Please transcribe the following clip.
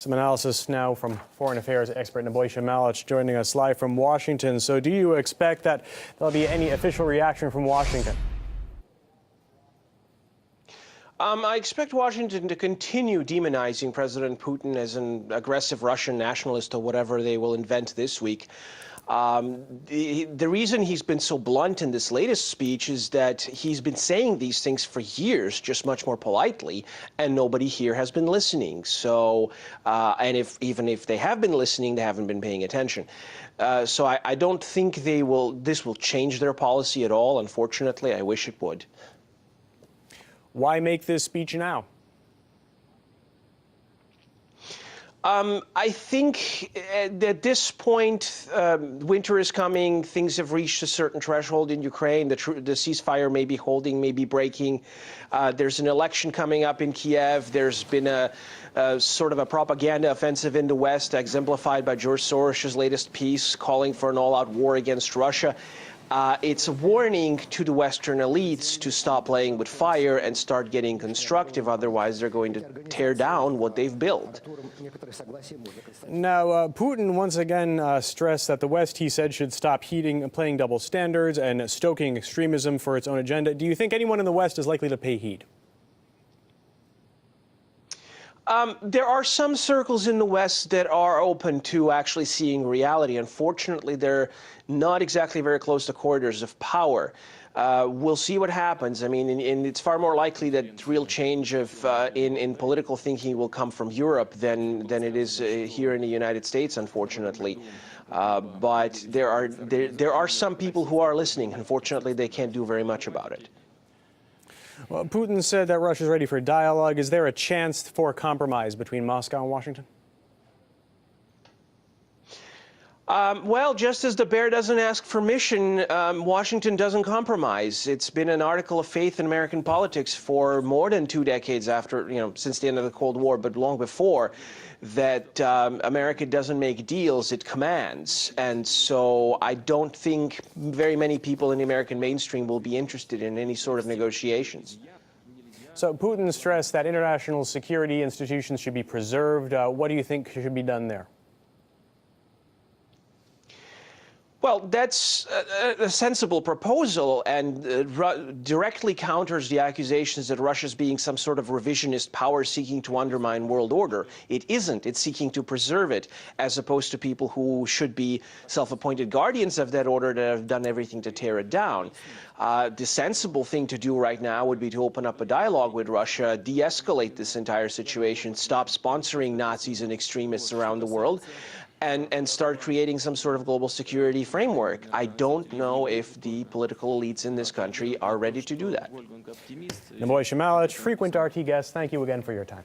Some analysis now from foreign affairs expert Nebojša Malić joining us live from Washington. So do you expect that there'll be any official reaction from Washington? I expect Washington to continue demonizing President Putin as an aggressive Russian nationalist or whatever they will invent this week. The reason he's been so blunt in this latest speech is that he's been saying these things for years, just much more politely, and nobody here has been listening. So, and even if they have been listening, they haven't been paying attention. So I don't think this will change their policy at all. Unfortunately, I wish it would. Why make this speech now? I think at this point, winter is coming. Things have reached a certain threshold in Ukraine. The ceasefire may be holding, may be breaking. There's an election coming up in Kiev. There's been a sort of a propaganda offensive in the West, exemplified by George Soros's latest piece calling for an all-out war against Russia. It's a warning to the Western elites to stop playing with fire and start getting constructive. Otherwise, they're going to tear down what they've built. Now, Putin once again stressed that the West, he said, should stop playing double standards and stoking extremism for its own agenda. Do you think anyone in the West is likely to pay heed? There are some circles in the West that are open to actually seeing reality. Unfortunately, they're not exactly very close to corridors of power. We'll see what happens. I mean, and it's far more likely that real change in political thinking will come from Europe than it is here in the United States, unfortunately. But there are some people who are listening. Unfortunately, they can't do very much about it. Well, Putin said that Russia is ready for dialogue. Is there a chance for compromise between Moscow and Washington? Well, just as the bear doesn't ask permission, Washington doesn't compromise. It's been an article of faith in American politics for more than 2 decades after, since the end of the Cold War, but long before, that America doesn't make deals, it commands. And so I don't think very many people in the American mainstream will be interested in any sort of negotiations. So Putin stressed that international security institutions should be preserved. What do you think should be done there? Well, that's a sensible proposal and directly counters the accusations that Russia's being some sort of revisionist power seeking to undermine world order. It isn't. It's seeking to preserve it, as opposed to people who should be self-appointed guardians of that order that have done everything to tear it down. The sensible thing to do right now would be to open up a dialogue with Russia, de-escalate this entire situation, stop sponsoring Nazis and extremists around the world, and start creating some sort of global security framework. I don't know if the political elites in this country are ready to do that. Nebojša Malić, frequent RT guest, thank you again for your time.